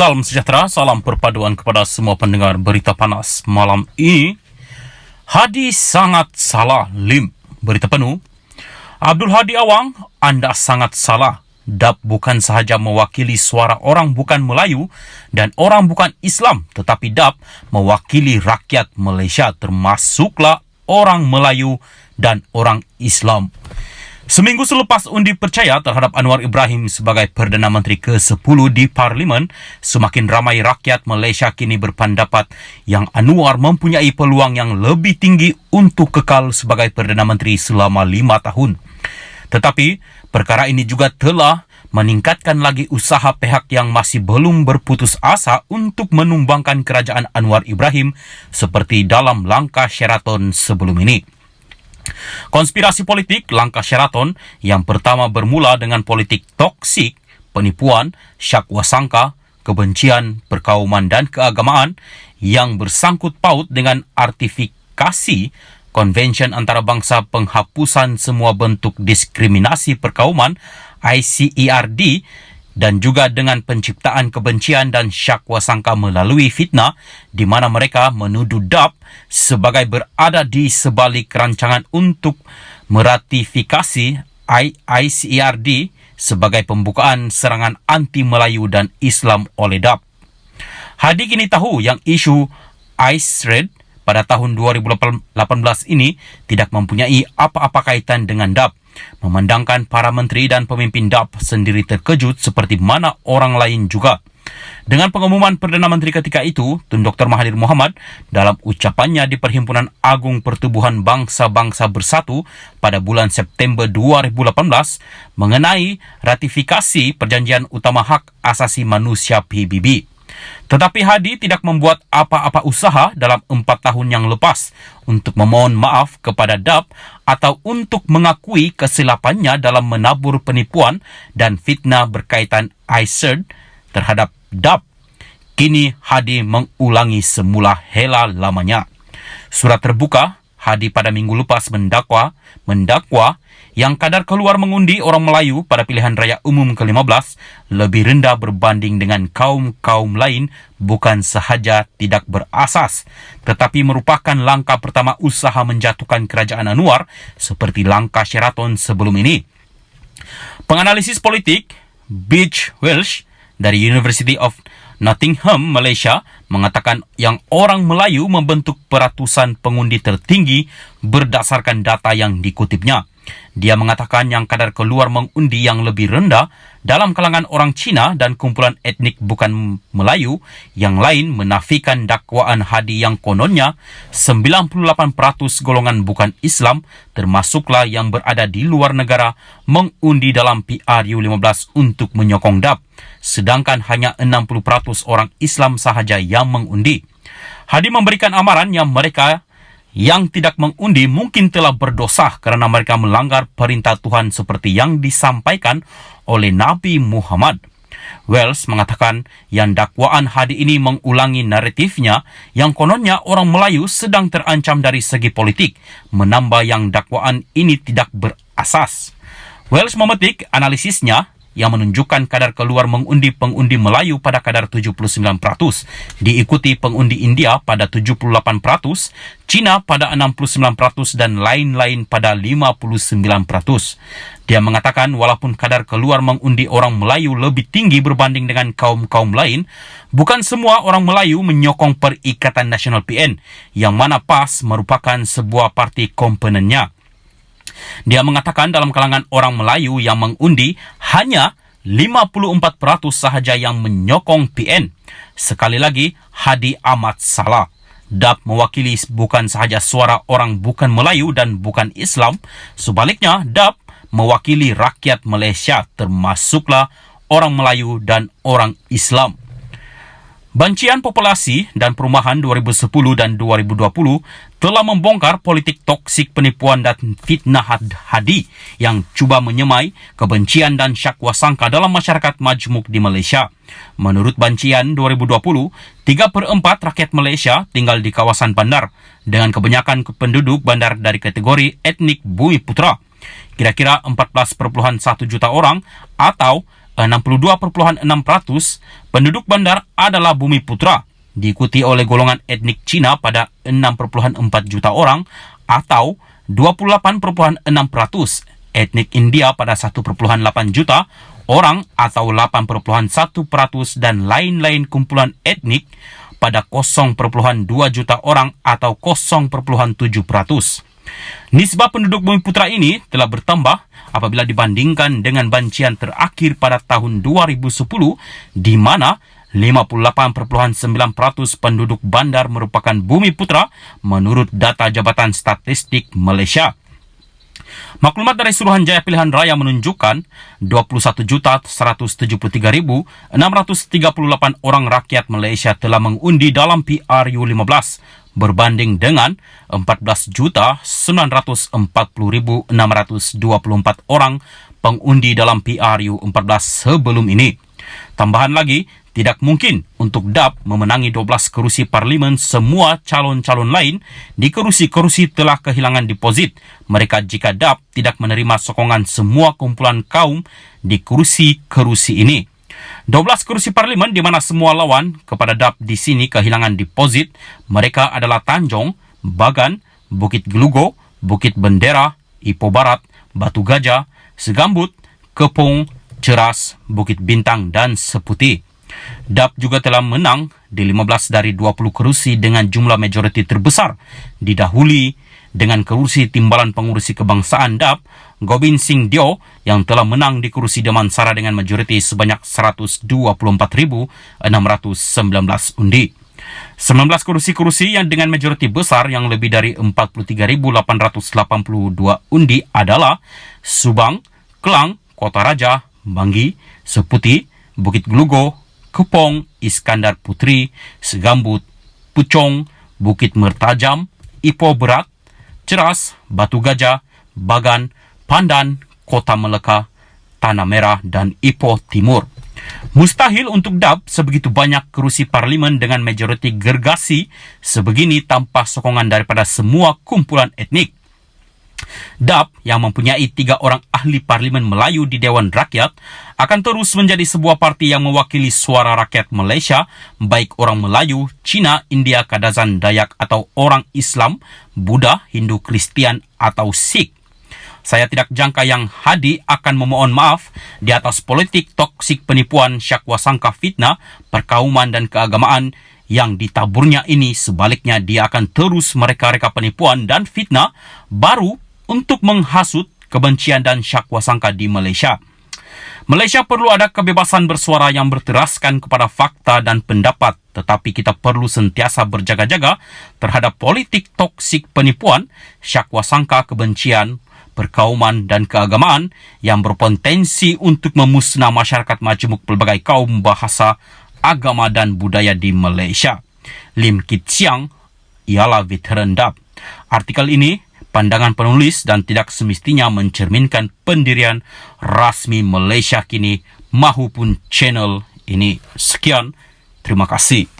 Salam sejahtera, salam perpaduan kepada semua pendengar berita panas malam ini. Hadi sangat salah, Lim. Berita penuh. Abdul Hadi Awang, anda sangat salah. DAP bukan sahaja mewakili suara orang bukan Melayu dan orang bukan Islam, tetapi DAP mewakili rakyat Malaysia, termasuklah orang Melayu dan orang Islam. Seminggu selepas undi percaya terhadap Anwar Ibrahim sebagai Perdana Menteri ke-10 di Parlimen, semakin ramai rakyat Malaysia kini berpendapat yang Anwar mempunyai peluang yang lebih tinggi untuk kekal sebagai Perdana Menteri selama 5 tahun. Tetapi, perkara ini juga telah meningkatkan lagi usaha pihak yang masih belum berputus asa untuk menumbangkan kerajaan Anwar Ibrahim seperti dalam langkah Sheraton sebelum ini. Konspirasi politik langkah Sheraton yang pertama bermula dengan politik toksik, penipuan, syakwa sangka, kebencian, perkauman dan keagamaan yang bersangkut paut dengan artifikasi Konvensyen Antarabangsa Penghapusan Semua Bentuk Diskriminasi Perkauman ICERD dan juga dengan penciptaan kebencian dan syakwa sangka melalui fitnah di mana mereka menuduh DAP sebagai berada di sebalik rancangan untuk meratifikasi ICERD sebagai pembukaan serangan anti-Melayu dan Islam oleh DAP. Hadi kini tahu yang isu ICERD pada tahun 2018 ini tidak mempunyai apa-apa kaitan dengan DAP, memandangkan para menteri dan pemimpin DAP sendiri terkejut seperti mana orang lain juga. Dengan pengumuman Perdana Menteri ketika itu, Tun Dr. Mahathir Mohamad dalam ucapannya di Perhimpunan Agung Pertubuhan Bangsa-Bangsa Bersatu pada bulan September 2018 mengenai ratifikasi Perjanjian Utama Hak Asasi Manusia PBB. Tetapi Hadi tidak membuat apa-apa usaha dalam 4 tahun yang lepas untuk memohon maaf kepada DAP atau untuk mengakui kesilapannya dalam menabur penipuan dan fitnah berkaitan ICERD terhadap DAP. Kini Hadi mengulangi semula hela lamanya. Surat terbuka Hadi pada minggu lepas mendakwa yang kadar keluar mengundi orang Melayu pada pilihan raya umum ke-15 lebih rendah berbanding dengan kaum-kaum lain bukan sahaja tidak berasas, tetapi merupakan langkah pertama usaha menjatuhkan kerajaan Anwar seperti langkah Sheraton sebelum ini. Penganalisis politik Beach Welsh dari University of Nottingham, Malaysia, mengatakan yang orang Melayu membentuk peratusan pengundi tertinggi berdasarkan data yang dikutipnya. Dia mengatakan yang kadar keluar mengundi yang lebih rendah dalam kalangan orang Cina dan kumpulan etnik bukan Melayu yang lain menafikan dakwaan Hadi yang kononnya 98% golongan bukan Islam termasuklah yang berada di luar negara mengundi dalam PRU15 untuk menyokong DAP, sedangkan hanya 60% orang Islam sahaja yang mengundi. Hadi memberikan amaran yang mereka yang tidak mengundi mungkin telah berdosa kerana mereka melanggar perintah Tuhan seperti yang disampaikan oleh Nabi Muhammad. Wells mengatakan yang dakwaan Hadi ini mengulangi naratifnya yang kononnya orang Melayu sedang terancam dari segi politik, menambah yang dakwaan ini tidak berasas. Wells memetik analisisnya yang menunjukkan kadar keluar mengundi pengundi Melayu pada kadar 79%, diikuti pengundi India pada 78%, Cina pada 69% dan lain-lain pada 59%. Dia mengatakan walaupun kadar keluar mengundi orang Melayu lebih tinggi berbanding dengan kaum-kaum lain, bukan semua orang Melayu menyokong Perikatan Nasional PN, yang mana PAS merupakan sebuah parti komponennya. Dia mengatakan dalam kalangan orang Melayu yang mengundi, hanya 54% sahaja yang menyokong PN. Sekali lagi, Hadi amat salah. DAP mewakili bukan sahaja suara orang bukan Melayu dan bukan Islam. Sebaliknya, DAP mewakili rakyat Malaysia, termasuklah orang Melayu dan orang Islam. Bancian Populasi dan Perumahan 2010 dan 2020 telah membongkar politik toksik penipuan dan fitnah Hadi yang cuba menyemai kebencian dan syakwa sangka dalam masyarakat majmuk di Malaysia. Menurut Bancian 2020, 3/4 rakyat Malaysia tinggal di kawasan bandar dengan kebanyakan penduduk bandar dari kategori etnik Bumi Putra. Kira-kira 14,1 juta orang atau 62,6% penduduk bandar adalah Bumi Putra, diikuti oleh golongan etnik Cina pada 6,4 juta orang atau 28,6%, etnik India pada 1,8 juta orang atau 8,1%, dan lain-lain kumpulan etnik pada 0,2 juta orang atau 0,7%. Nisbah penduduk Bumi Putra ini telah bertambah apabila dibandingkan dengan bancian terakhir pada tahun 2010 di mana 58,9% penduduk bandar merupakan Bumi Putra menurut data Jabatan Statistik Malaysia. Maklumat dari Suruhanjaya Pilihan Raya menunjukkan 21,173,638 orang rakyat Malaysia telah mengundi dalam PRU15 berbanding dengan 14,940,624 orang pengundi dalam PRU14 sebelum ini. Tambahan lagi, tidak mungkin untuk DAP memenangi 12 kerusi parlimen. Semua calon-calon lain di kerusi-kerusi telah kehilangan deposit mereka jika DAP tidak menerima sokongan semua kumpulan kaum di kerusi-kerusi ini. 12 kerusi parlimen di mana semua lawan kepada DAP di sini kehilangan deposit mereka adalah Tanjong, Bagan, Bukit Gelugo, Bukit Bendera, Ipoh Barat, Batu Gajah, Segambut, Kepong, Ceras, Bukit Bintang dan Seputih. DAP juga telah menang di 15 dari 20 kerusi dengan jumlah majoriti terbesar, didahului dengan kerusi timbalan pengurusi kebangsaan DAP, Gobind Singh Dio yang telah menang di kerusi Damansara dengan majoriti sebanyak 124,619 undi. 19 kerusi-kerusi yang dengan majoriti besar yang lebih dari 43,882 undi adalah Subang, Kelang, Kota Raja, Banggi, Seputih, Bukit Gelugo, Kepong, Iskandar Puteri, Segambut, Puchong, Bukit Mertajam, Ipoh Berat, Ceras, Batu Gajah, Bagan, Pandan, Kota Melaka, Tanah Merah dan Ipoh Timur. Mustahil untuk DAP sebegitu banyak kerusi parlimen dengan majoriti gergasi sebegini tanpa sokongan daripada semua kumpulan etnik. DAP yang mempunyai 3 orang ahli parlimen Melayu di Dewan Rakyat akan terus menjadi sebuah parti yang mewakili suara rakyat Malaysia, baik orang Melayu, Cina, India, Kadazan, Dayak atau orang Islam, Buddha, Hindu, Kristian atau Sikh. Saya tidak jangka Yang Hadi akan memohon maaf di atas politik toksik penipuan, syakwa sangka fitnah, perkauman dan keagamaan yang ditaburnya ini. Sebaliknya, dia akan terus mereka-reka penipuan dan fitnah baru untuk menghasut kebencian dan syakwa sangka di Malaysia. Malaysia perlu ada kebebasan bersuara yang berteraskan kepada fakta dan pendapat, tetapi kita perlu sentiasa berjaga-jaga terhadap politik toksik penipuan, syakwa sangka, kebencian, perkauman dan keagamaan yang berpotensi untuk memusnah masyarakat majmuk pelbagai kaum, bahasa, agama dan budaya di Malaysia. Lim Kit Siang ialah veteran DAP. Artikel ini pandangan penulis dan tidak semestinya mencerminkan pendirian rasmi Malaysia kini maupun channel ini. Sekian, terima kasih.